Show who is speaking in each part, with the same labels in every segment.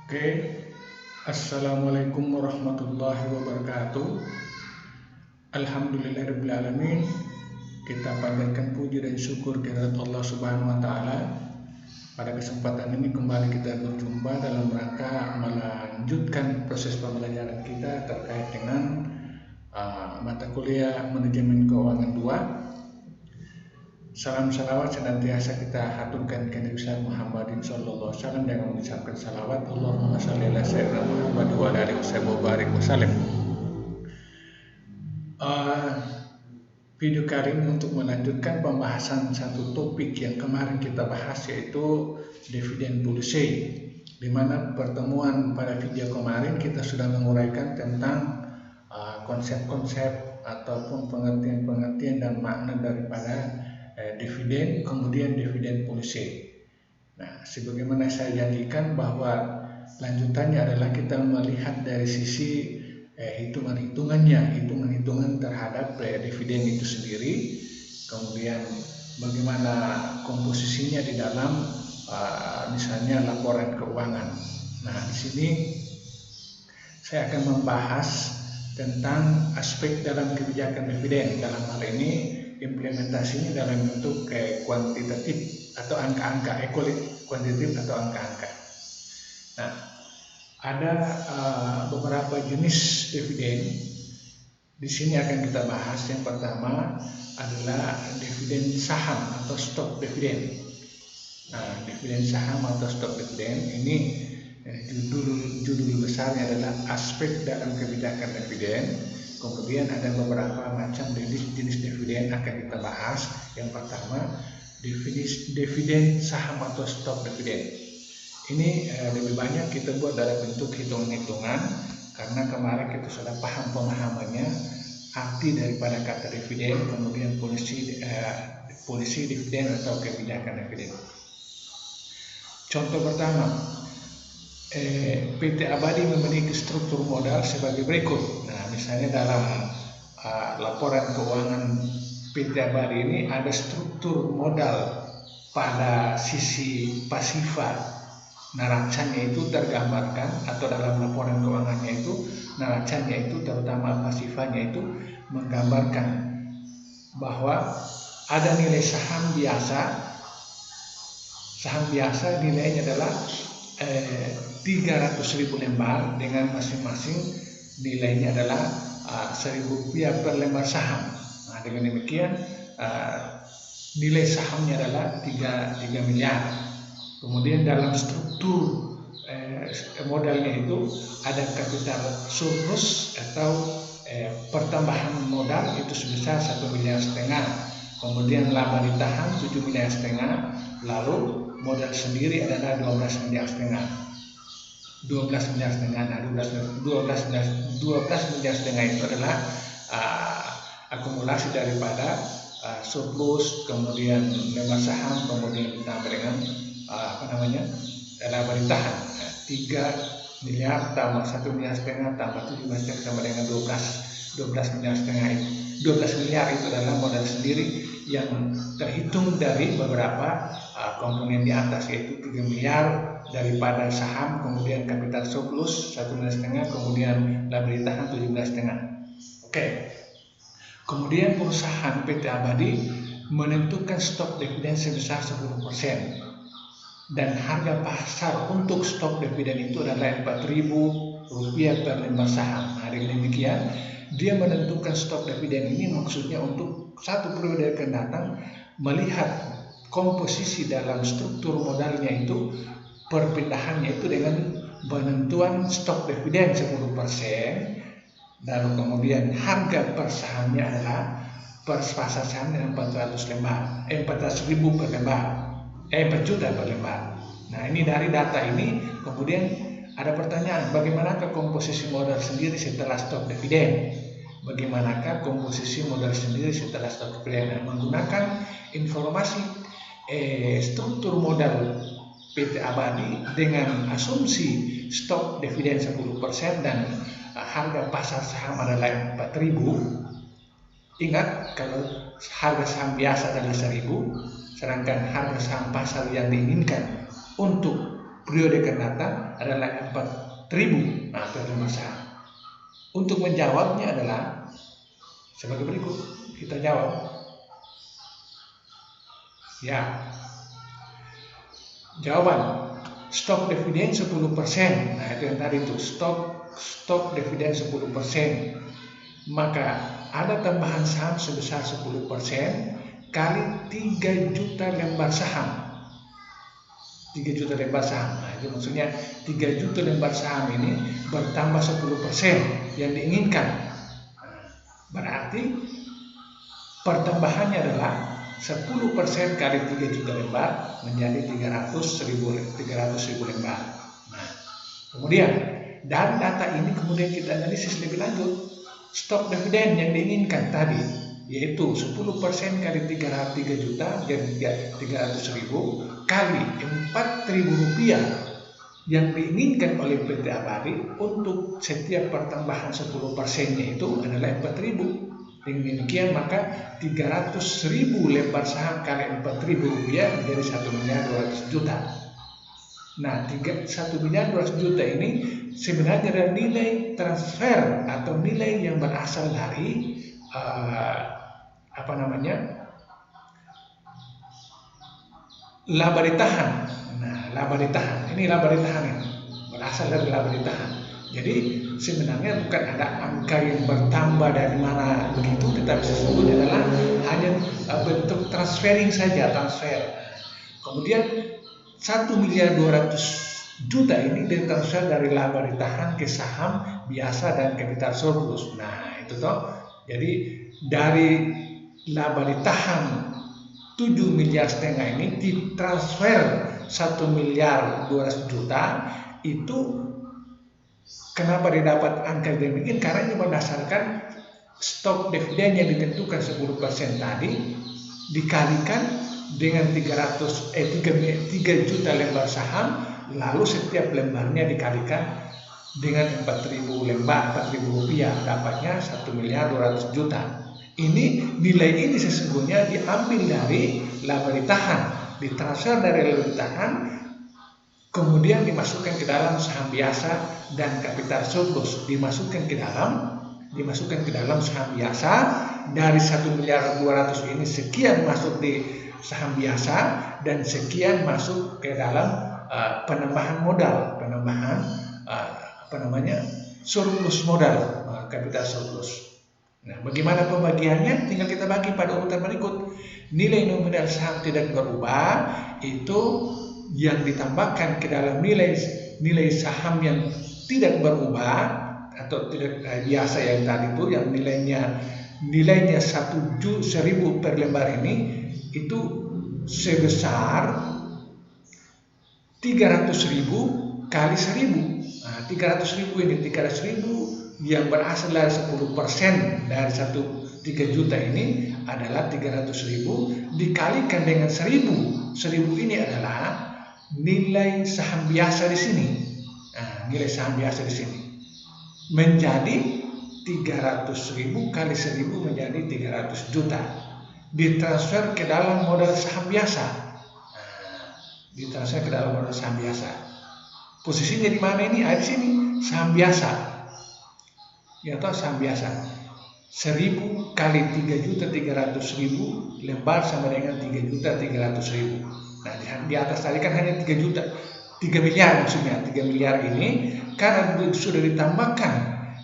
Speaker 1: Oke, Assalamualaikum warahmatullahi wabarakatuh. Alhamdulillahirrahmanirrahim. Kita panjatkan puji dan syukur kehadirat Allah Subhanahu wa Ta'ala. Pada kesempatan ini kembali kita berjumpa dalam rangka melanjutkan proses pembelajaran kita terkait dengan mata kuliah Manajemen Keuangan 2. Salam salawat senantiasa kita haturkan ke Nabi Muhammadin sallallahu alaihi wasallam dengan mengucapkan salawat Allahumma shalli ala sayyidina Muhammad wa ala alihi wasallam. Video kali ini untuk melanjutkan pembahasan satu topik yang kemarin kita bahas, yaitu dividen policy, di mana pertemuan pada video kemarin kita sudah menguraikan tentang konsep-konsep ataupun pengertian-pengertian dan makna daripada dividen, kemudian dividen policy. Nah, sebagaimana saya janjikan bahwa lanjutannya adalah kita melihat dari sisi hitungan-hitungan terhadap dividen itu sendiri, kemudian bagaimana komposisinya di dalam misalnya laporan keuangan. Nah, di sini saya akan membahas tentang aspek dalam kebijakan dividen. Dalam hal ini implementasinya dalam bentuk kuantitatif atau angka-angka, kuantitatif atau angka-angka. Nah, ada beberapa jenis dividen. Di sini akan kita bahas. Yang pertama adalah dividen saham atau stok dividen. Nah, dividen saham atau stok dividen ini judul besarnya adalah aspek dalam kebijakan dividen. Kemudian ada beberapa macam jenis dividen akan kita bahas. Yang pertama, dividen saham atau stok dividen. Ini lebih banyak kita buat dalam bentuk hitungan-hitungan, karena kemarin kita sudah paham pemahamannya, arti daripada kata dividen, kemudian polisi dividen atau kebijakan dividen. Contoh pertama, PT Abadi memiliki struktur modal sebagai berikut. Nah, misalnya dalam laporan keuangan PT Abadi ini ada struktur modal pada sisi pasifa, neracanya itu tergambarkan, atau dalam laporan keuangannya itu neracanya itu terutama pasifanya itu menggambarkan bahwa ada nilai saham biasa nilainya adalah 300.000 lembar dengan masing-masing nilainya adalah Rp1.000 per lembar saham. Nah, dengan demikian nilai sahamnya adalah 3 miliar. Kemudian dalam struktur modalnya itu ada kapital surplus atau pertambahan modal itu sebesar 1,5 miliar. Kemudian laba ditahan 7,5 miliar. Lalu modal sendiri adalah 12,5 miliar. 12,5 miliar. Nah, 12,5 miliar itu adalah akumulasi daripada surplus, kemudian lembar saham, kemudian ditambah dengan laba ditahan. 3 miliar tambah 1,5 miliar tambah 7,5 miliar sama dengan 12 miliar setengah itu. 12 miliar itu adalah modal sendiri yang terhitung dari beberapa komponen di atas, yaitu 3 miliar daripada saham, kemudian kapital surplus 1,5 miliar, kemudian laba ditahan 17,5 miliar. Oke. Kemudian perusahaan PT Abadi menentukan stok dividen sebesar 10%. Dan harga pasar untuk stok dividen itu adalah Rp4.000 per lembar saham. Nah, dengan demikian dia menentukan stok dividen ini maksudnya untuk satu periode akan datang, melihat komposisi dalam struktur modalnya itu, perpindahannya itu dengan penentuan stok dividen 10%, lalu kemudian harga per sahamnya adalah per pasar sahamnya 400.000 per lembar. 4 juta per lembar. Nah, ini dari data ini kemudian ada pertanyaan, bagaimanakah komposisi modal sendiri setelah stok dividen? Bagaimanakah komposisi modal sendiri setelah stok dividen? Menggunakan informasi struktur modal PT Abadi dengan asumsi stok dividen 10% dan harga pasar saham adalah 4.000. Ingat, kalau harga saham biasa adalah 1.000, sedangkan harga saham pasar yang diinginkan untuk periode akan datang adalah 4.000 per lembar saham. Untuk menjawabnya adalah sebagai berikut. Kita jawab. Ya. Jawaban. Stok dividen 10%. Nah, itu yang tadi itu. Stok dividen 10%. Maka ada tambahan saham sebesar 10% kali 3 juta lembar saham. 3 juta lembar saham. Nah, itu maksudnya 3 juta lembar saham ini bertambah 10% yang diinginkan. Berarti pertambahannya adalah 10% kali 3 juta lembar menjadi 300.000 lembar. Nah, kemudian dari data ini kemudian kita analisis lebih lanjut. Stok dividen yang diinginkan tadi yaitu 10% kali 3 juta jadi 300.000 kali 4.000 rupiah yang diinginkan oleh PT Abadi untuk setiap pertambahan 10%-nya itu adalah 4.000. Dengan demikian maka 300.000 lembar saham kali 4.000 rupiah menjadi 1.200 juta. Nah, 1.200 juta ini sebenarnya adalah nilai transfer atau nilai yang berasal dari laba ditahan. Nah, laba ditahan. Ini laba ditahan ini berasal dari laba ditahan. Jadi sebenarnya bukan ada angka yang bertambah dari mana begitu, tetapi sesungguhnya adalah hanya bentuk transferring saja, transfer. Kemudian 1.200 juta ini ditransfer dari laba ditahan ke saham biasa dan kapital surplus. Nah, itu toh. Jadi dari laba ditahan 7,5 miliar ini ditransfer 1.200 juta. Itu kenapa didapat angka demikian? Karena ini berdasarkan stok dividen yang ditentukan 10% tadi dikalikan dengan 3 juta lembar saham, lalu setiap lembarnya dikalikan dengan 4.000 lembar, 4.000 rupiah, dapatnya 1.200 juta. Ini nilai ini sesungguhnya diambil dari laba ditahan, ditransfer dari laba ditahan, kemudian dimasukkan ke dalam saham biasa dan kapital surplus, dimasukkan ke dalam saham biasa. Dari 1.200.000 ini sekian masuk di saham biasa dan sekian masuk ke dalam penambahan modal, surplus modal, kapital surplus. Nah, bagaimana pembagiannya? Tinggal kita bagi pada urutan berikut. Nilai nominal saham tidak berubah, itu yang ditambahkan ke dalam nilai saham yang tidak berubah atau tidak biasa yang tadi itu, yang nilainya 1.000 per lembar ini, itu sebesar 300.000 kali 1.000. Nah, 300.000 ini 300.000 yang berasal dari 10% dari 3 juta ini adalah 300.000 dikalikan dengan 1.000. 1.000 ini adalah nilai saham biasa di sini. Nah, nilai saham biasa di sini menjadi 300.000 kali 1.000 menjadi 300 juta. Ditransfer ke dalam modal saham biasa. Ditransfer ke dalam modal saham biasa. Posisinya di mana ini? Di sini, saham biasa. Ya, atau saham biasa. 1.000 kali 3.300.000 lembar sama dengan 3.300.000. Nah, di atas tadi kan hanya 3 juta. 3 miliar maksudnya. 3 miliar ini karena sudah ditambahkan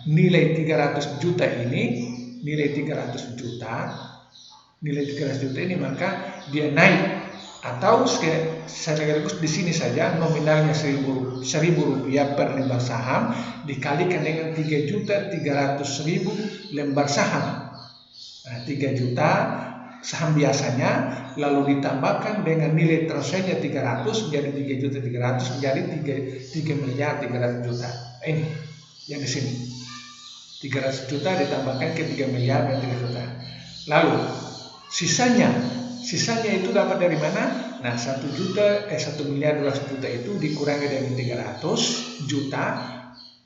Speaker 1: nilai 300 juta ini, nilai 300 juta ini, maka dia naik. Atau sekaligus di sini saja nominalnya 1.000 rupiah per lembar saham dikalikan dengan 3.300.000 lembar saham. Nah, 3 juta saham biasanya, lalu ditambahkan dengan nilai transfernya 300 menjadi 3.300 menjadi 3.300.000 juta. Ini yang di sini 300 juta ditambahkan ke 3 miliar dan 3 juta. Lalu sisanya itu dapat dari mana? Nah, 1.200.000 itu dikurangi dari 300 juta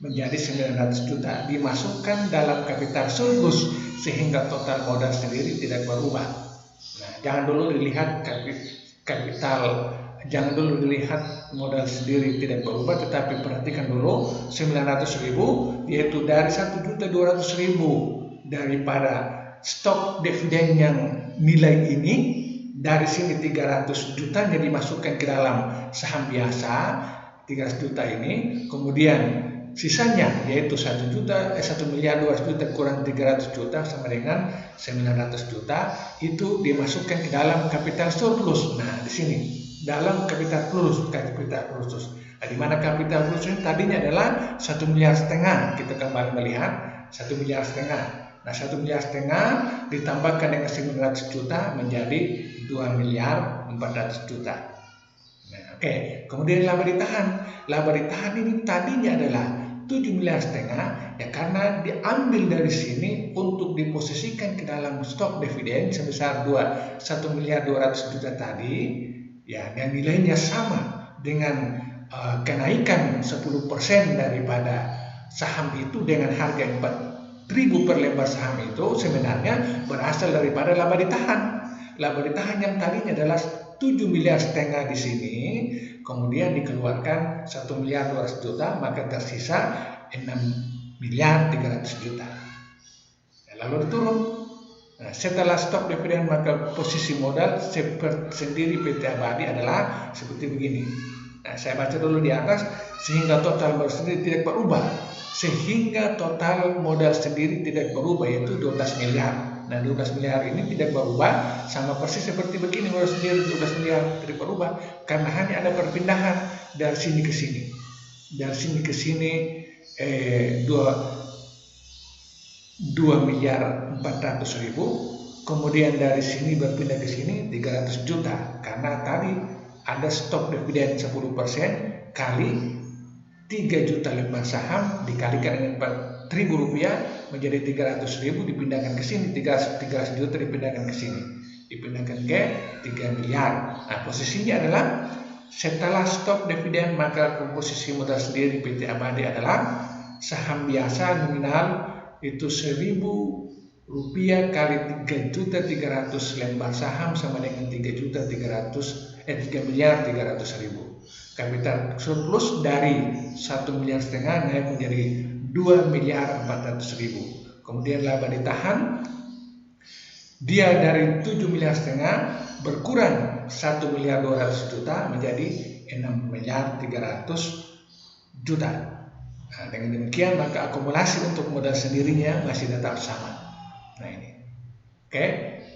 Speaker 1: menjadi 900 juta, dimasukkan dalam kapital surplus sehingga total modal sendiri tidak berubah. Nah, jangan dulu dilihat kapital jangan dulu dilihat modal sendiri tidak berubah, tetapi perhatikan dulu 900.000 yaitu dari 1.200.000 daripada stok dividen yang nilai ini. Dari sini 300 jutanya dimasukkan ke dalam saham biasa, 300 juta ini, kemudian sisanya yaitu 1.200.000 kurang 300 juta sama dengan 900 juta itu dimasukkan ke dalam capital surplus. Nah, di sini dalam capital surplus. Nah, di mana capital surplus ini tadinya adalah 1,5 miliar. Kita kembali melihat 1,5 miliar. Nah, 1,5 miliar ditambahkan dengan 900 juta menjadi 2,400 miliar. Nah, oke. Kemudian laba ditahan. Laba ditahan ini tadinya adalah 7,5 miliar ya, karena diambil dari sini untuk diposisikan ke dalam stok dividen sebesar 1,2 miliar tadi ya, dan nilainya sama dengan kenaikan 10% daripada saham itu dengan harga 4.000 per lembar saham itu sebenarnya berasal daripada laba ditahan. Laba ditahan yang tadinya adalah 7,5 miliar di sini, kemudian dikeluarkan 1,2 miliar, maka tersisa 6,3 miliar. Lalu turun. Nah, setelah stok dividen maka posisi modal sendiri PT Abadi adalah seperti begini. Nah, saya baca dulu di atas, sehingga total modal sendiri tidak berubah. Sehingga total modal sendiri tidak berubah yaitu 12 miliar. Nah, 12 miliar ini tidak berubah, sama persis seperti begini modal sendiri 12 miliar tidak berubah karena hanya ada perpindahan dari sini ke sini. Dari sini ke sini 2,4 miliar, kemudian dari sini berpindah ke sini 300 juta karena tadi ada stok dividen 10% kali 3 juta lembar saham dikalikan dengan 4.000 rupiah menjadi 300.000 dipindahkan ke sini, 300 juta dipindahkan ke sini, dipindahkan ke 3 miliar. Nah, posisinya adalah setelah stok dividen maka komposisi modal sendiri PT Abadi adalah saham biasa nominal itu 1.000 rupiah kali 3.300 lembar saham sama dengan 3 miliar 300.000. Kapital surplus dari 1,5 miliar naik menjadi 2,4 miliar. Kemudian laba ditahan dia dari 7,5 miliar berkurang 1,2 miliar menjadi 6,3 miliar. Nah, dengan demikian maka akumulasi untuk modal sendirinya masih tetap sama. Nah, ini. Oke,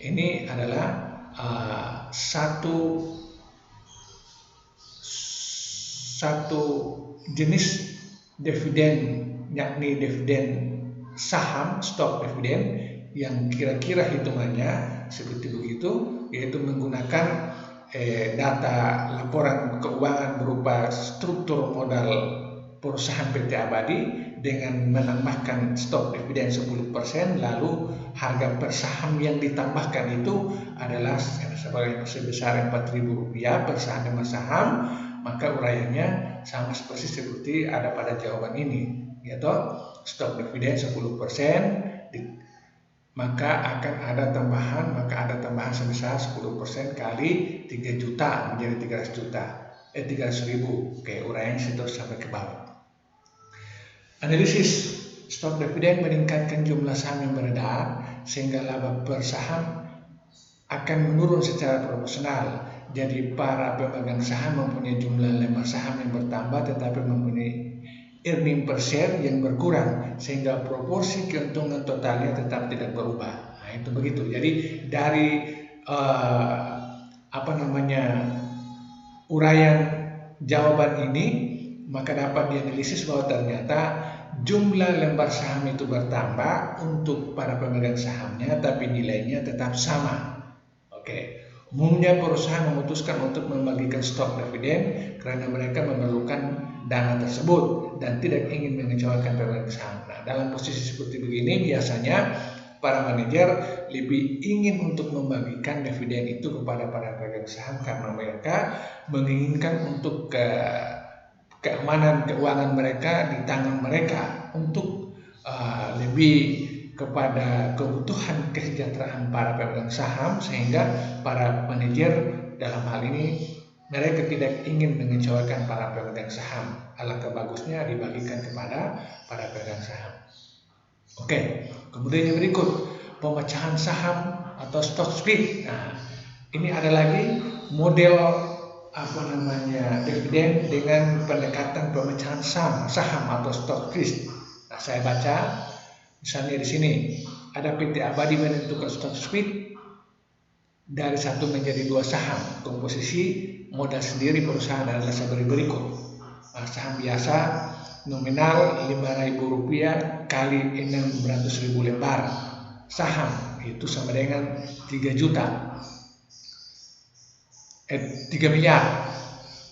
Speaker 1: ini adalah satu jenis dividen, yakni dividen saham, stok dividen yang kira-kira hitungannya seperti begitu, yaitu menggunakan data laporan keuangan berupa struktur modal perusahaan PT Abadi dengan menambahkan stok dividen 10%, lalu harga per saham yang ditambahkan itu adalah sebesar 4.000 rupiah per saham, maka uraiannya sama seperti ada pada jawaban ini, yaitu stok dividen 10%, maka ada tambahan sebesar 10% kali 3 juta menjadi 300.000. Oke, uraian situ sampai ke bawah. Analisis stok dividen meningkatkan jumlah saham yang beredar sehingga laba per saham akan menurun secara proporsional. Jadi para pemegang saham mempunyai jumlah lembar saham yang bertambah tetapi mempunyai earning per share yang berkurang sehingga proporsi keuntungan totalnya tetap tidak berubah. Nah, itu begitu. Jadi dari uraian jawaban ini maka dapat dianalisis bahwa ternyata jumlah lembar saham itu bertambah untuk para pemegang sahamnya tapi nilainya tetap sama. Oke. Umumnya perusahaan memutuskan untuk membagikan stok dividen karena mereka memerlukan dana tersebut dan tidak ingin mengecewakan pemegang saham. Nah, dalam posisi seperti begini biasanya para manajer lebih ingin untuk membagikan dividen itu kepada para pemegang saham karena mereka menginginkan untuk keamanan keuangan mereka di tangan mereka untuk lebih kepada kebutuhan kesejahteraan para pemegang saham, sehingga para manajer dalam hal ini mereka tidak ingin mengecewakan para pemegang saham. Alangkah bagusnya dibagikan kepada para pemegang saham. Oke, kemudian yang berikut, pemecahan saham atau stock split. Nah, ini ada lagi model dividen dengan pendekatan pemecahan saham atau stock split. Nah, saya baca misalnya di sini ada PT Abadi menentukan stock split dari 1 menjadi 2 saham. Komposisi modal sendiri perusahaan adalah sebagai berikut. Saham biasa nominal Rp5.000 kali 600.000 lembar saham, itu sama dengan 3 miliar.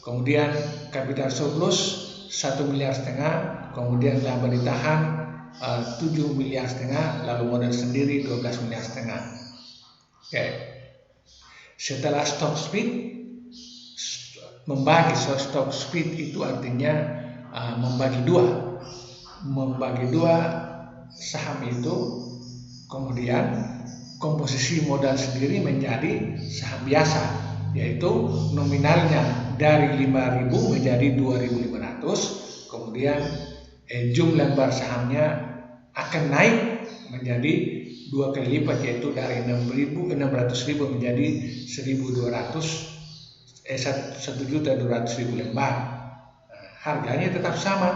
Speaker 1: Kemudian kapital surplus 1,5 miliar, kemudian laba ditahan 7,5 miliar, lalu modal sendiri 12,5 miliar. Oke. Setelah stock split, membagi stock split itu artinya membagi dua saham itu, kemudian komposisi modal sendiri menjadi saham biasa, yaitu nominalnya dari 5.000 menjadi 2.500, kemudian jumlah lembar sahamnya akan naik menjadi 2 kali lipat, yaitu dari 600.000 menjadi 1.200.000 lembar. Harganya tetap sama,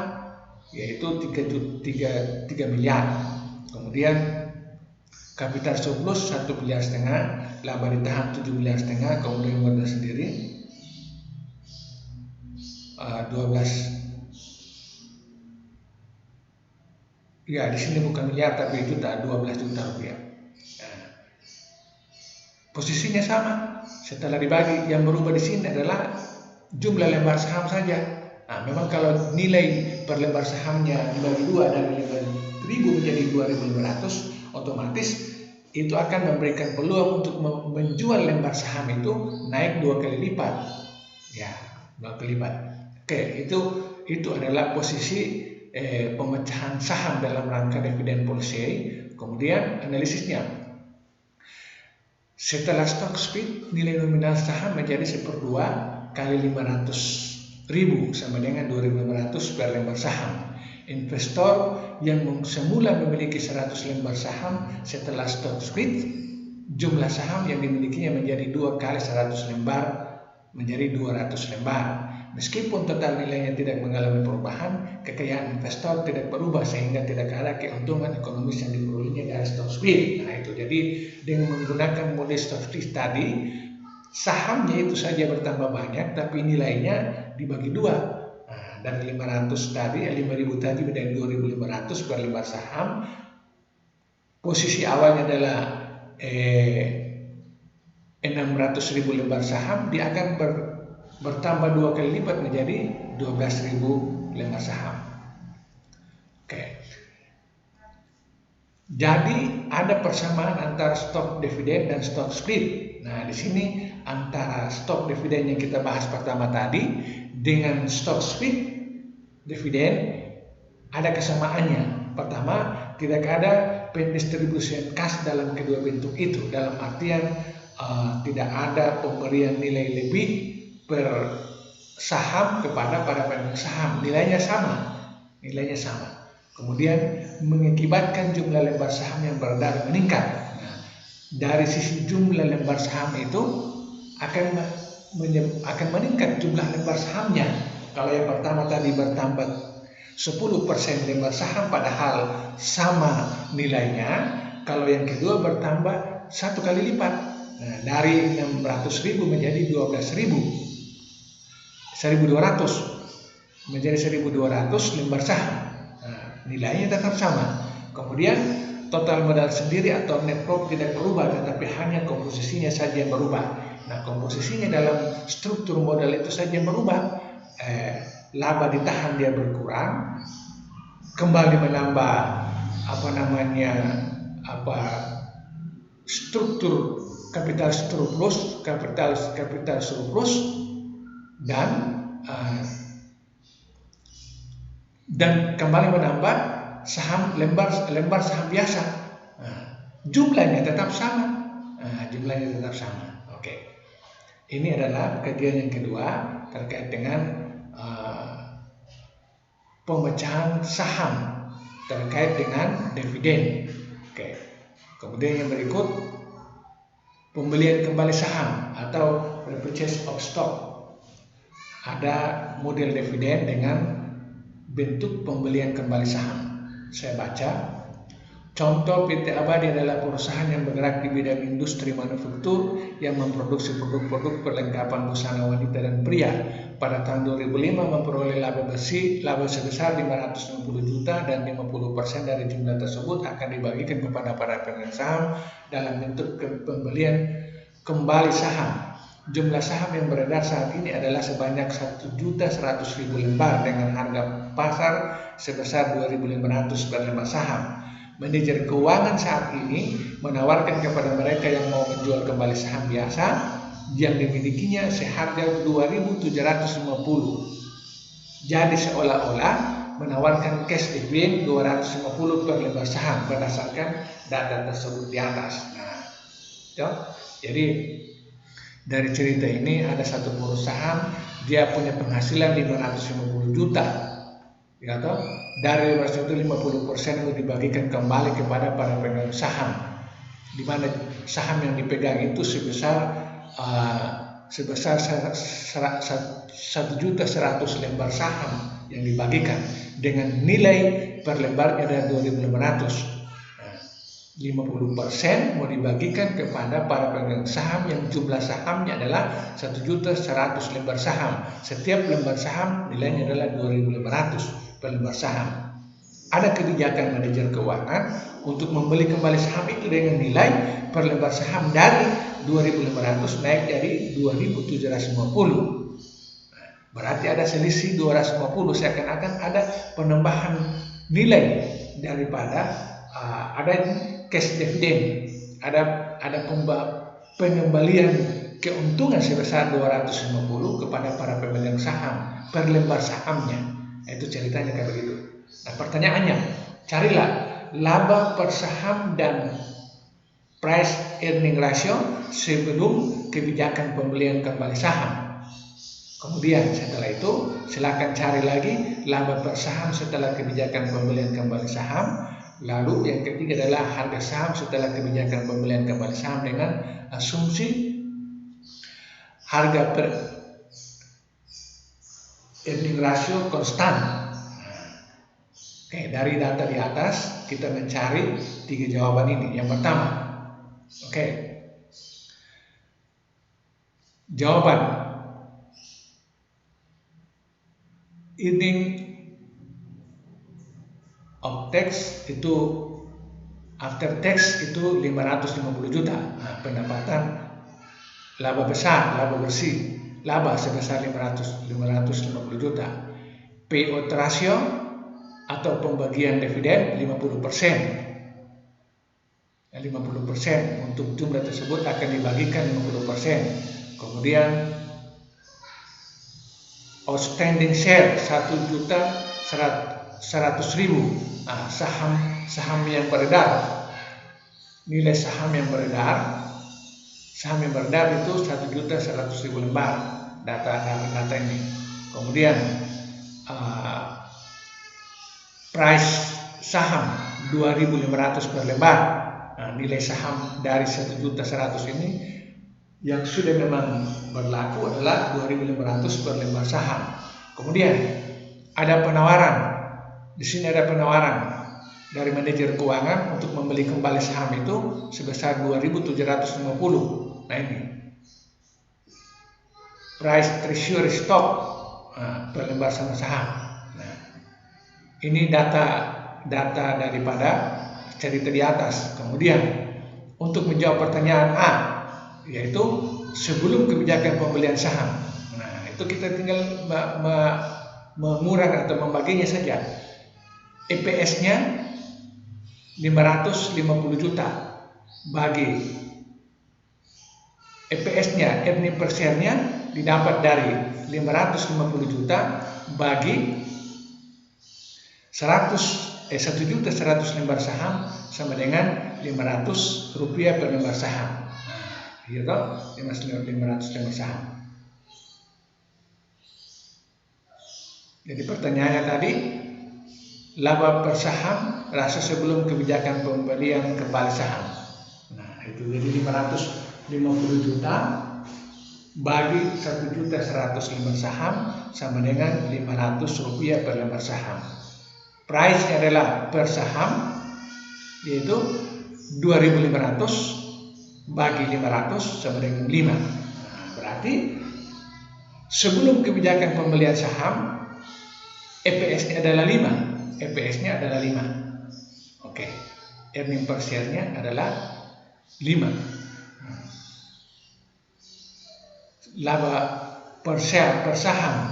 Speaker 1: yaitu 3 miliar. Kemudian kapital surplus 1,5 miliar, laba ditahan 7,5 miliar, kemudian modal sendiri 12. Ya, di sini bukan miliar tapi juta, 12 juta rupiah. Posisinya sama. Setelah dibagi, yang berubah di sini adalah jumlah lembar saham saja. Nah, memang kalau nilai per lembar sahamnya dibagi 2 dari 5.000 menjadi 2.500, otomatis itu akan memberikan peluang untuk menjual lembar saham itu naik 2 kali lipat. Ya, 2 kali lipat. Oke, itu adalah posisi pemecahan saham dalam rangka dividen policy. Kemudian analisisnya, setelah stock split, nilai nominal saham menjadi 1/2 kali 500.000 sama dengan 2.500 per lembar saham. Investor yang semula memiliki 100 lembar saham, setelah stock split, jumlah saham yang dimilikinya menjadi 2 kali 100 lembar menjadi 200 lembar. Meskipun total nilainya tidak mengalami perubahan, kekayaan investor tidak berubah sehingga tidak ada keuntungan ekonomis yang diperolehnya dari stock split. Nah, itu jadi dengan menggunakan model stock split tadi, sahamnya itu saja bertambah banyak tapi nilainya dibagi 2. Nah, dari 500 tadi, 5.000 tadi menjadi 2.500 per lembar saham. Posisi awalnya adalah 600.000 lembar saham, dia akan bertambah 2 kali lipat menjadi 12.000 lembar saham. Oke. Jadi ada persamaan antara stok dividen dan stok split. Nah, di sini antara stok dividen yang kita bahas pertama tadi dengan stok split dividen ada kesamaannya. Pertama, tidak ada pendistribusian kas dalam kedua bentuk itu. Dalam artian tidak ada pemberian nilai lebih per saham kepada para pemegang saham, nilainya sama. Kemudian mengakibatkan jumlah lembar saham yang beredar meningkat. Nah, dari sisi jumlah lembar saham itu akan meningkat jumlah lembar sahamnya. Kalau yang pertama tadi bertambah 10% lembar saham padahal sama nilainya, kalau yang kedua bertambah 1 kali lipat. Nah, dari 600.000 menjadi 12.000. 1.200 menjadi 1.200 lembar saham. Nah, nilainya tetap sama. Kemudian total modal sendiri atau net profit tidak berubah, tetapi hanya komposisinya saja yang berubah. Nah, komposisinya dalam struktur modal itu saja yang berubah. Laba ditahan dia berkurang, kembali menambah struktur kapital surplus dan kembali menambah lembar saham biasa. Jumlahnya tetap sama. Oke. Ini adalah kajian yang kedua terkait dengan pemecahan saham terkait dengan dividen. Oke. Kemudian yang berikut, pembelian kembali saham atau repurchase of stock. Ada model dividen dengan bentuk pembelian kembali saham. Saya baca. Contoh, PT Abadi adalah perusahaan yang bergerak di bidang industri manufaktur yang memproduksi produk-produk perlengkapan busana wanita dan pria. Pada tahun 2005 memperoleh laba bersih, laba sebesar 550 juta dan 50% dari jumlah tersebut akan dibagikan kepada para pemegang saham dalam bentuk pembelian kembali saham. Jumlah saham yang beredar saat ini adalah sebanyak 1.100.000 lembar dengan harga pasar sebesar 2.500 per lembar saham. Manajer keuangan saat ini menawarkan kepada mereka yang mau menjual kembali saham biasa yang dimilikinya seharga 2.750. Jadi seolah-olah menawarkan cash dividend 250 per lembar saham berdasarkan data tersebut di atas. Jadi dari cerita ini ada satu perusahaan, dia punya penghasilan 550 juta. Ya toh? Dari 50% itu dibagikan kembali kepada para pemegang saham, di mana saham yang dipegang itu sebesar 1.100.000 lembar saham yang dibagikan dengan nilai per lembarnya ada 2.500. 50% mau dibagikan kepada para pemegang saham yang jumlah sahamnya adalah 1.100.000 lembar saham. Setiap lembar saham nilainya adalah 2.500 per lembar saham. Ada kebijakan manajer keuangan untuk membeli kembali saham itu dengan nilai per lembar saham dari 2.500 naik jadi 2.750. Berarti ada selisih 250, seakan-akan ada penambahan nilai daripada ada cash dividend, ada pengembalian keuntungan sebesar 250 kepada para pemegang saham per lembar sahamnya. Itu ceritanya kayak begitu. Nah, pertanyaannya, carilah laba per saham dan price earning ratio sebelum kebijakan pembelian kembali saham. Kemudian setelah itu silakan cari lagi laba per saham setelah kebijakan pembelian kembali saham. Lalu yang ketiga adalah harga saham setelah kebijakan pembelian kembali saham dengan asumsi harga per earning ratio konstan. Oke, dari data di atas kita mencari 3 jawaban ini. Yang pertama, jawaban earning of tax itu after tax itu 550 juta. Nah, pendapatan laba besar, laba bersih, laba sebesar 550 juta. Payout ratio atau pembagian dividen 50%. 50% untuk jumlah tersebut akan dibagikan 50%. Kemudian outstanding share 1.100.000. Nah, saham yang beredar, nilai saham yang beredar itu 1.100.000 lembar data ini. Kemudian price saham 2.500 per lembar. Nah, nilai saham dari 1.100.000 ini yang sudah memang berlaku adalah 2.500 per lembar saham. Kemudian ada penawaran. Di sini ada penawaran dari manajer keuangan untuk membeli kembali saham itu sebesar 2.750. Nah, ini price treasury stock per lembar saham. Nah, ini data daripada cerita di atas. Kemudian untuk menjawab pertanyaan A, yaitu sebelum kebijakan pembelian saham. Nah, itu kita tinggal mengurang atau membaginya saja. EPS-nya 550 juta bagi EPS-nya, earning per share-nya didapat dari 550 juta bagi 1.100 lembar saham sama dengan 500 rupiah per lembar saham. Gitu, 500 lembar saham. Jadi pertanyaannya tadi, laba per saham rasa sebelum kebijakan pembelian kembali saham. Nah, itu jadi 550 juta bagi 1.100 lembar saham sama dengan Rp500 per lembar saham. Price-nya adalah per saham yaitu 2.500 bagi 500 sama dengan 5. Nah, berarti sebelum kebijakan pembelian saham EPS-nya adalah 5. EPS-nya adalah 5. Oke. Earning per share-nya adalah 5. Laba per share per saham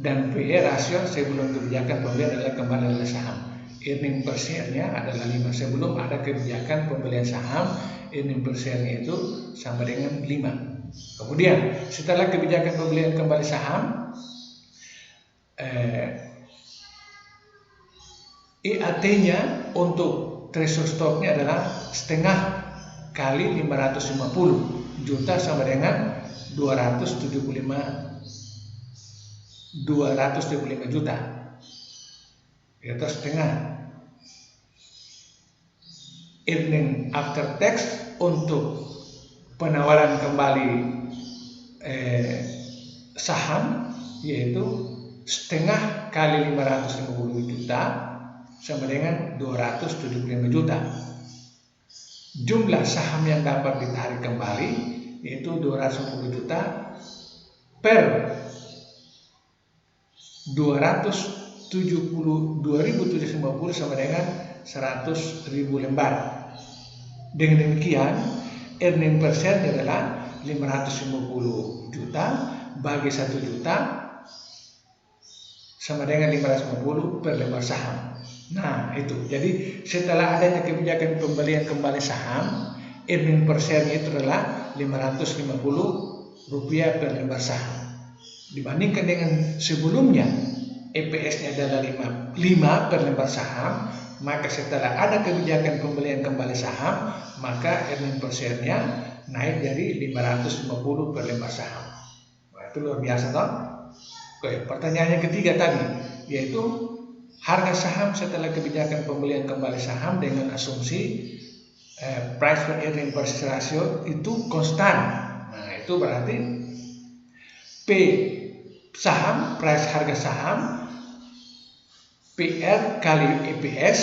Speaker 1: dan PE rasio sebelum kebijakan pembelian adalah kembali adalah saham. Earning per share-nya adalah 5. Sebelum ada kebijakan pembelian saham, earning per share-nya itu sama dengan 5. Kemudian setelah kebijakan pembelian kembali saham, EAT-nya untuk treasury stock-nya adalah setengah kali 550 juta sama dengan 275 juta. Itu setengah. Earning after tax untuk penawaran kembali saham yaitu setengah kali 550 juta sama dengan 275 juta. Jumlah saham yang dapat ditarik kembali yaitu 250 juta per 2.750 sama dengan 100.000 lembar. Dengan demikian, earning per share adalah 550 juta bagi 1 juta sama dengan 550 per lembar saham. Nah, itu. Jadi setelah adanya kebijakan pembelian kembali saham, earning per share-nya itu adalah Rp550 per lembar saham. Dibandingkan dengan sebelumnya, EPS-nya adalah 5 per lembar saham, maka setelah ada kebijakan pembelian kembali saham, maka earning per share-nya naik dari 550 per lembar saham. Nah, itu luar biasa toh? Oke, pertanyaannya ketiga tadi, yaitu harga saham setelah kebijakan pembelian kembali saham dengan asumsi price per earning per share ratio itu konstan. Nah, itu berarti P saham, price harga saham, PR kali EPS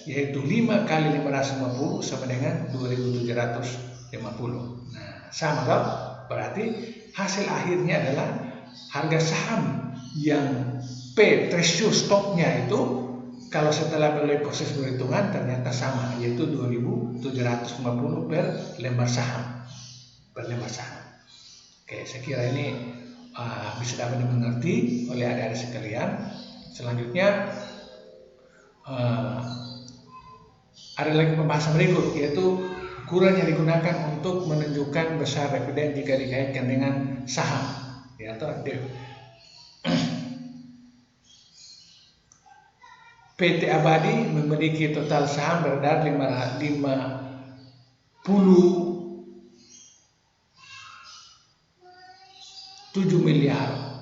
Speaker 1: yaitu 5 kali 550 sama dengan 2.750. Nah, sama toh? Berarti hasil akhirnya adalah harga saham yang P treasury stock-nya itu kalau setelah melalui proses perhitungan ternyata sama, yaitu 2.750 per lembar saham. Oke, saya kira ini bisa dapat dimengerti oleh adik-adik sekalian. Selanjutnya ada lagi pembahasan berikut, yaitu ukuran yang digunakan untuk menunjukkan besar dividen jika dikaitkan dengan saham, atau PT Abadi memiliki total saham beredar 57 miliar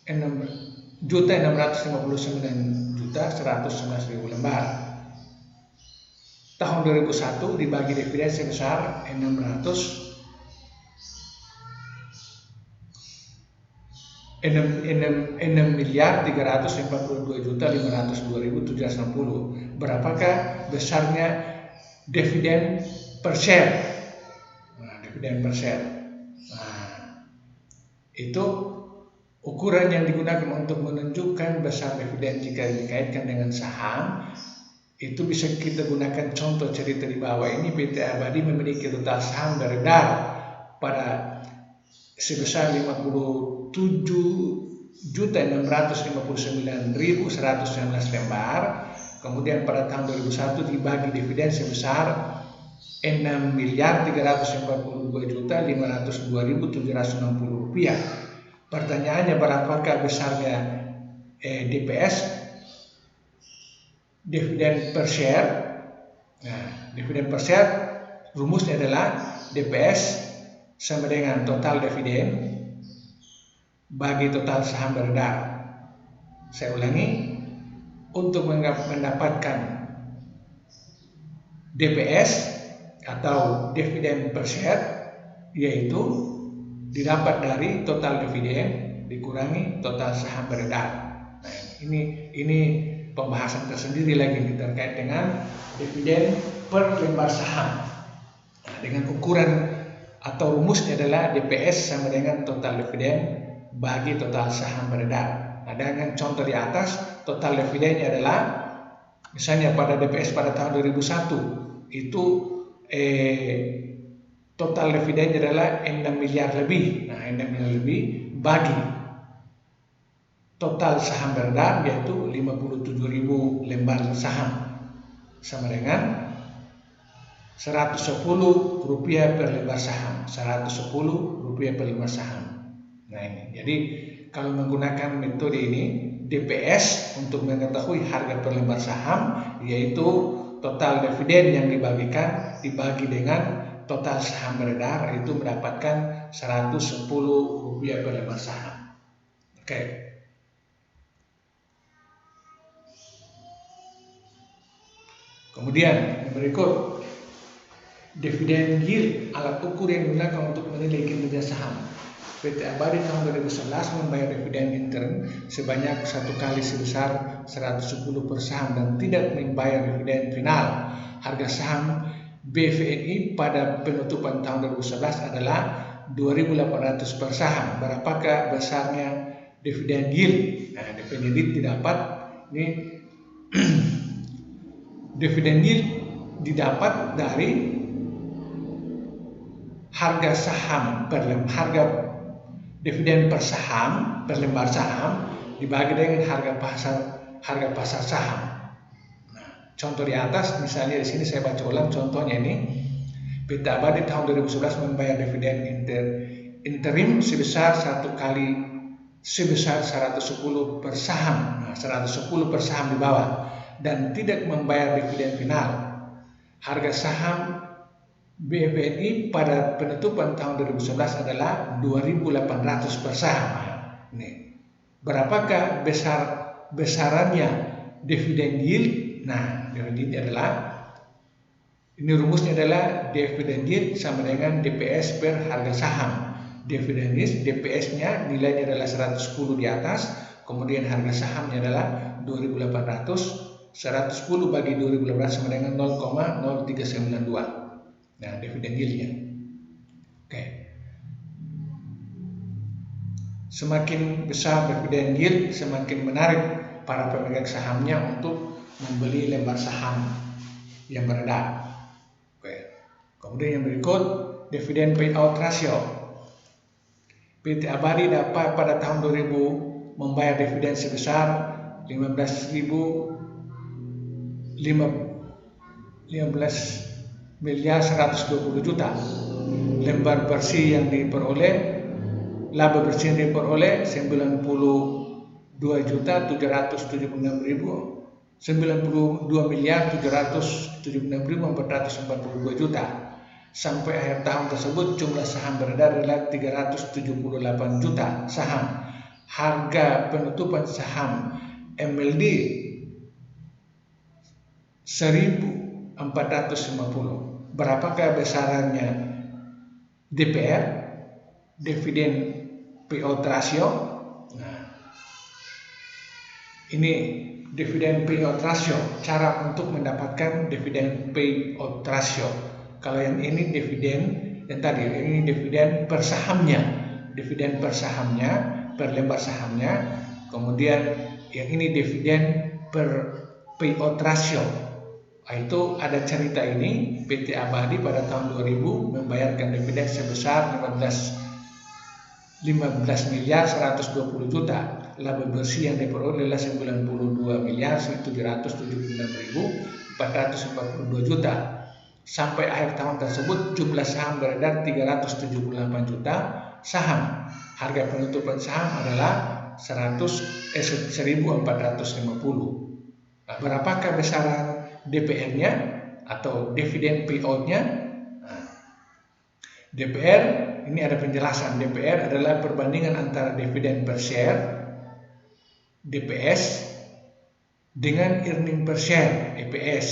Speaker 1: 659.111.000 lembar. Tahun 2001 dibagi dividen sebesar 6.342.502.760. Berapakah besarnya dividen per share? Nah, dividen per share. Nah, itu ukuran yang digunakan untuk menunjukkan besar dividen jika dikaitkan dengan saham. Itu bisa kita gunakan contoh cerita di bawah ini. PT Abadi memiliki total saham beredar pada sebesar 57.659.119 lembar. Kemudian pada tahun 2001 dibagi dividen sebesar 6.342.502.760 rupiah. Pertanyaannya, berapakah besarnya DPS, dividen per share? Nah, dividen per share rumusnya adalah DPS sama dengan total dividen bagi total saham beredar. Saya ulangi, untuk mendapatkan DPS atau dividen per share, yaitu didapat dari total dividen dikurangi total saham beredar. Nah, ini pembahasan tersendiri lagi terkait dengan dividen per lembar saham. Nah, dengan ukuran atau rumusnya adalah DPS sama dengan total dividen bagi total saham beredar. Nah, dengan contoh di atas, total dividennya adalah misalnya pada DPS pada tahun 2001 itu total dividennya adalah 6 miliar lebih. Nah, 6 miliar lebih bagi total saham beredar yaitu 57.000 lembar saham sama dengan Rp110 per lembar saham. Rp110 per lembar saham. Nah, ini. Jadi kalau menggunakan metode ini, DPS untuk mengetahui harga per lembar saham yaitu total dividen yang dibagi dengan total saham beredar, itu mendapatkan Rp110 per lembar saham. Oke. Kemudian yang berikut, dividen yield, alat ukur yang digunakan untuk menilai kinerja saham. PT Abadi tahun 2011 membayar dividen intern sebanyak 1 kali sebesar 110 per saham dan tidak membayar dividen final. Harga saham BVNI pada penutupan tahun 2011 adalah 2.800 per saham. Berapakah besarnya dividen yield? Nah, dividen yield didapat ini dividen yield didapat dari harga saham harga dividen per saham per lembar saham dibagi dengan harga pasar saham. Nah, contoh di atas, misalnya di sini saya baca ulang contohnya ini. PT Abadi tahun 2011 membayar dividen interim sebesar 1 kali sebesar 110 per saham. Nah, 110 per saham di bawah dan tidak membayar dividen final. Harga saham BVNI pada penutupan tahun 2011 adalah 2.800 per saham. Ini berapakah besarannya dividen yield? Nah, dividen yield adalah, ini rumusnya adalah dividen yield sama dengan DPS per harga saham. Dividen yield DPS-nya nilainya adalah 110 di atas, kemudian harga sahamnya adalah 2.800, 110 bagi 2.800 sama dengan 0,0392. Nah, dividen yieldnya. Oke. Semakin besar dividen yield, semakin menarik para pemegang sahamnya untuk membeli lembar saham yang beredar. Oke. Kemudian yang berikut, dividen payout ratio. PT Abadi dapat pada tahun 2000 membayar dividen sebesar 15 miliar 120 juta. Lembar bersih yang diperoleh, laba bersih yang diperoleh 92 miliar 776.442 juta. Sampai akhir tahun tersebut jumlah saham beredar adalah 378 juta saham. Harga penutupan saham MLD 1.450. Berapakah besarannya DPR, dividen payout ratio? Nah, ini dividen payout ratio, cara untuk mendapatkan dividen payout ratio. Kalau yang ini dividen, yang tadi ini dividen per sahamnya, per lembar sahamnya. Kemudian yang ini dividen per payout ratio. Itu ada cerita ini, PT Abadi pada tahun 2000 membayarkan dividen sebesar 15 miliar 120 juta. Laba bersih yang diperoleh adalah 92 miliar 776.442 juta. Sampai akhir tahun tersebut jumlah saham beredar 378 juta saham. Harga penutupan saham adalah 1.450. Nah, berapakah besaran DPR-nya atau dividen payout-nya? Nah, DPR ini ada penjelasan. DPR adalah perbandingan antara dividen per share DPS dengan earning per share EPS.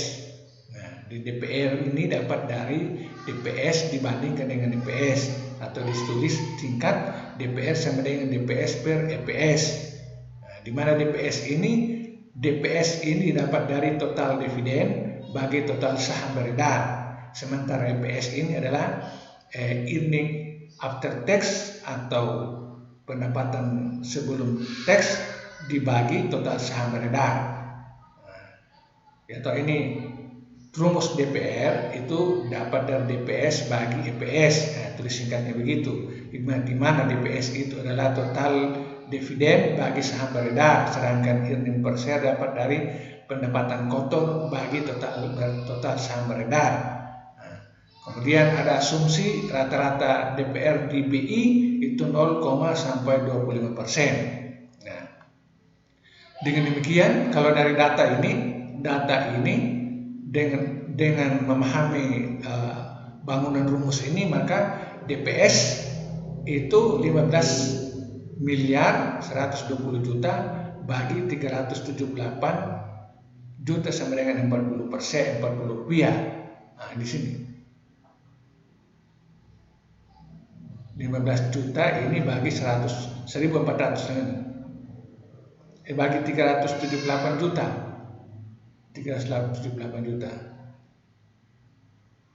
Speaker 1: Nah, di DPR ini dapat dari DPS dibandingkan dengan EPS, atau ditulis tingkat DPR sama dengan DPS per EPS. Nah, di mana DPS ini dapat dari total dividen bagi total saham beredar, sementara EPS ini adalah earning after tax atau pendapatan sebelum tax dibagi total saham beredar. Atau ini rumus DPR itu dapat dari DPS bagi EPS. Nah, tulis singkatnya begitu. Di mana DPS itu adalah total dividen bagi saham beredar, sedangkan earning per share dapat dari pendapatan kotor bagi total saham beredar. Nah, kemudian ada asumsi rata-rata DPR di BI itu 0, sampai 25%. Nah, dengan demikian kalau dari data ini dengan memahami bangunan rumus ini, maka DPS itu 15 miliar 120 juta bagi 378 juta sama dengan 40%, 40 rupiah. Nah, di sini 15 juta ini bagi 1.400 bagi 378 juta. 378 juta.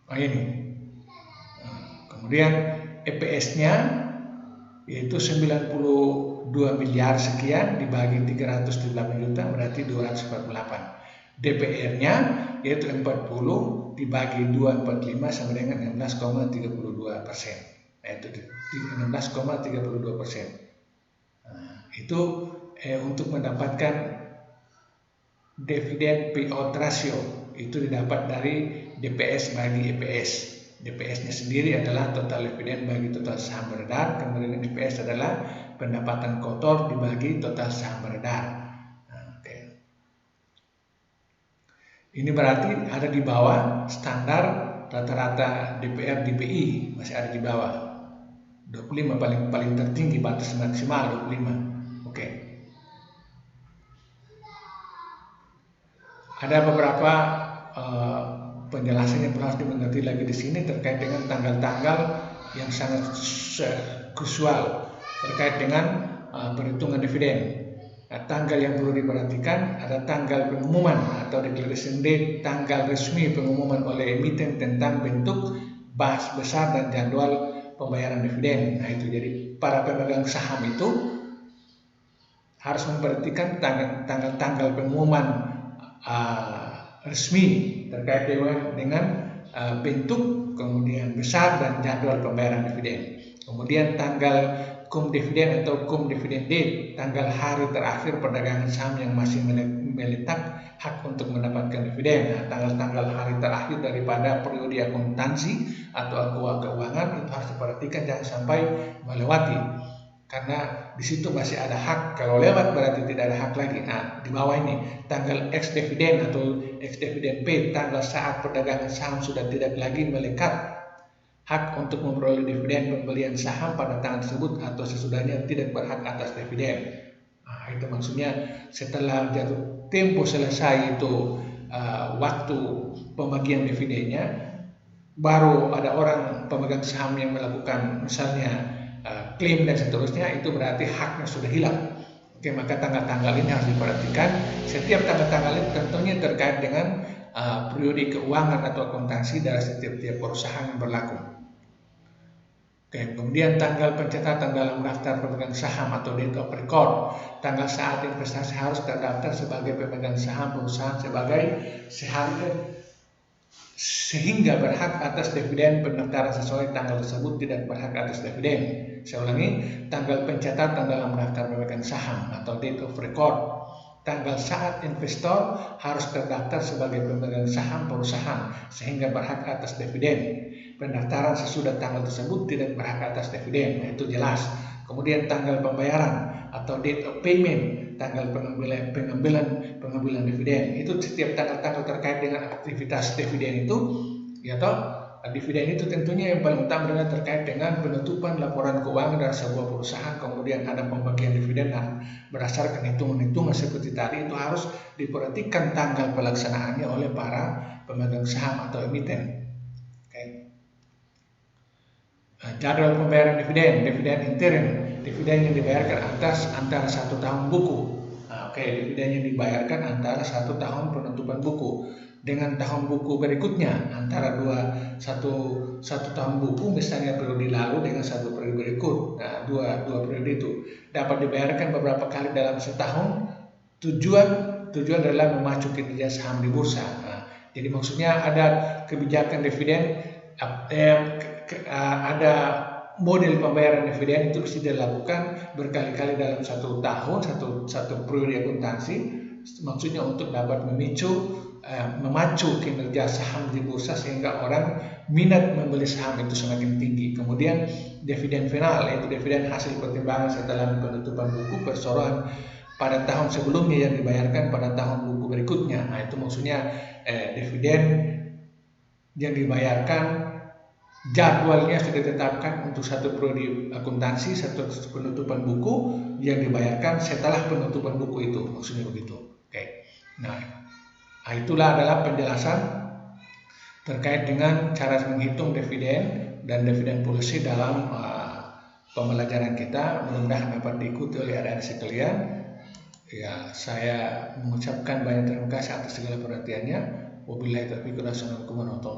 Speaker 1: Nah, ini. Kemudian EPS-nya yaitu 92 miliar sekian dibagi 378 juta berarti 248. DPR-nya yaitu 40 dibagi 245 sama dengan 16,32%. Nah, itu 16,32%. Nah, itu untuk mendapatkan dividen payout ratio itu didapat dari DPS bagi EPS. DPS-nya sendiri adalah total dividen bagi total saham beredar, kemudian EPS adalah pendapatan kotor dibagi total saham beredar. Nah, okay. Ini berarti ada di bawah standar rata-rata DPR di BI, masih ada di bawah 25, paling tertinggi, batas maksimal 25. Oke. Ada beberapa penjelasan yang harus dimengerti lagi di sini terkait dengan tanggal-tanggal yang sangat krusial terkait dengan perhitungan dividen. Nah, tanggal yang perlu diperhatikan ada tanggal pengumuman atau declaration date, tanggal resmi pengumuman oleh emiten tentang bentuk, besar dan jadwal pembayaran dividen. Nah, itu jadi para pemegang saham itu harus memperhatikan tanggal pengumuman resmi terkait dengan bentuk, kemudian besar dan jadwal pembayaran dividen. Kemudian tanggal cum dividen atau cum dividen date, tanggal hari terakhir perdagangan saham yang masih meletak hak untuk mendapatkan dividen. Nah, tanggal-tanggal hari terakhir daripada periode akuntansi atau keuangan itu harus diperhatikan, jangan sampai melewati. Karena di situ masih ada hak, kalau lewat berarti tidak ada hak lagi. Nah, di bawah ini tanggal ex dividen atau ex dividen P, tanggal saat perdagangan saham sudah tidak lagi melekat hak untuk memperoleh dividen pembelian saham pada tanggal tersebut atau sesudahnya tidak berhak atas dividen. Nah, itu maksudnya setelah jatuh tempo selesai itu waktu pembagian dividennya, baru ada orang pemegang saham yang melakukan misalnya klaim dan seterusnya, itu berarti haknya sudah hilang. Oke, maka tanggal-tanggal ini harus diperhatikan. Setiap tanggal-tanggal ini tentunya terkait dengan periode keuangan atau akuntansi dari setiap perusahaan yang berlaku. Oke, kemudian tanggal pencatatan dalam daftar pemegang saham atau date of record, tanggal saat investasi harus terdaftar sebagai pemegang saham perusahaan sebagai sehingga berhak atas dividen. Pendaftaran sesuai tanggal tersebut tidak berhak atas dividen. Saya ulangi, tanggal pencatatan dalam daftar pemegang saham atau date of record, tanggal saat investor harus terdaftar sebagai pemegang saham perusahaan sehingga berhak atas dividen. Pendaftaran sesudah tanggal tersebut tidak berhak atas dividen, itu jelas. Kemudian tanggal pembayaran atau date of payment, tanggal pengambilan dividen. Itu setiap tanggal-tanggal terkait dengan aktivitas dividen itu, ya toh, Dividen itu tentunya yang paling utama adalah terkait dengan penutupan laporan keuangan dari sebuah perusahaan, kemudian ada pembagian dividen berdasarkan hitungan-hitungan seperti tadi. Itu harus diperhatikan tanggal pelaksanaannya oleh para pemegang saham atau emiten. Jadwal pembayaran dividen interim, dividen yang dibayarkan antara 1 tahun buku. Dividen yang dibayarkan antara 1 tahun penutupan buku dengan tahun buku berikutnya, antara satu tahun buku misalnya periode lalu dengan satu periode berikut. Dua periode itu dapat dibayarkan beberapa kali dalam setahun. Tujuan adalah memacu kinerja saham di bursa. Jadi maksudnya ada kebijakan dividen, ada model pembayaran dividen itu bisa dilakukan berkali-kali dalam 1 tahun, satu periode akuntansi. Maksudnya untuk dapat memacu kinerja saham di bursa sehingga orang minat membeli saham itu semakin tinggi. Kemudian dividen final, yaitu dividen hasil pertimbangan setelah penutupan buku perseroan pada tahun sebelumnya yang dibayarkan pada tahun buku berikutnya. Itu maksudnya dividen yang dibayarkan jadwalnya sudah ditetapkan untuk satu periode akuntansi, satu penutupan buku yang dibayarkan setelah penutupan buku itu, maksudnya begitu. Itulah adalah penjelasan terkait dengan cara menghitung dividen dan dividen policy dalam pembelajaran kita. Mudah-mudahan dapat diikuti oleh adik-adik sekalian. Saya mengucapkan banyak terima kasih atas segala perhatiannya. Wabillahi taufiq wal hidayah.